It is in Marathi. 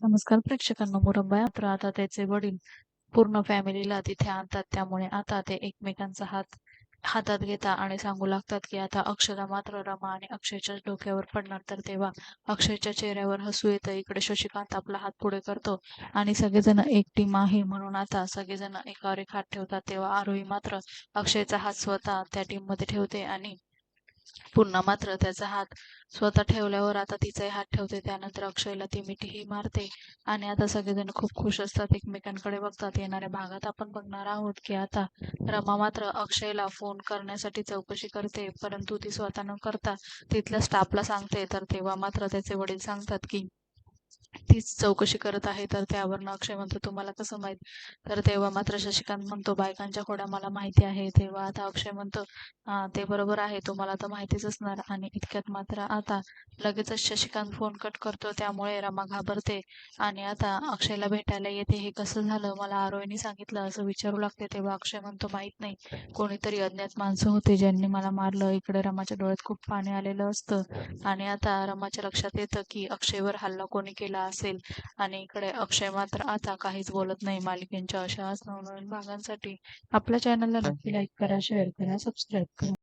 नमस्कार प्रेक्षकांनो. मुरंबा मात्र आता त्याचे वडील पूर्ण फॅमिलीला तिथे आणतात. त्यामुळे आता ते एकमेकांचा हात हातात घेतात आणि सांगू लागतात की आता अक्षरा मात्र रमा आणि अक्षयच्याच डोक्यावर पडणार. तर तेव्हा अक्षयच्या चेहऱ्यावर हसू येतं. इकडे शशिकांत आपला हात पुढे करतो आणि सगळेजण एक टीम आहे म्हणून आता सगळेजण एकावर एक हात ठेवतात. तेव्हा आरोही मात्र अक्षयचा हात स्वतः त्या टीम मध्ये ठेवते आणि पुन्हा मात्र त्याचा हात स्वतः ठेवल्यावर आता तिचाही हात ठेवते. त्यानंतर अक्षयला ती मिठीही मारते आणि आता सगळेजण खूप खुश असतात, एकमेकांकडे बघतात. येणाऱ्या भागात आपण बघणार आहोत की आता रमा मात्र अक्षयला फोन करण्यासाठी चौकशी करते, परंतु ती स्वतः न करता तिथल्या स्टाफला सांगते. तर तेव्हा मात्र त्याचे वडील सांगतात की तीच चौकशी करत आहे. तर त्यावरनं अक्षय म्हणतो तुम्हाला कसं माहित? तर तेव्हा मात्र शशिकांत म्हणतो बायकांच्या खोड्या मला माहिती आहे. तेव्हा आता अक्षय म्हणतो हा ते बरोबर आहे, तुम्हाला तर माहितीच असणार. आणि इतक्यात मात्र आता लगेचच शशिकांत फोन कट करतो. त्यामुळे रमा घाबरते आणि आता अक्षयला भेटायला येते. हे कसं झालं, मला आरोहीने सांगितलं असं विचारू लागते. तेव्हा अक्षय म्हणतो माहित नाही, कोणीतरी अज्ञात माणसं होते ज्यांनी मला मारलं. इकडे रमाच्या डोळ्यात खूप पाणी आलेलं असतं आणि आता रमाच्या लक्षात येतं की अक्षयवर हल्ला कोणी केला असेल. आणि इकडे अक्षय मात्र आता काहीच बोलत नाही. मालिकेच्या अशाच नवनवीन भागांसाठी आपल्या चॅनलला नक्की लाईक करा, शेअर करा, सबस्क्राईब करा.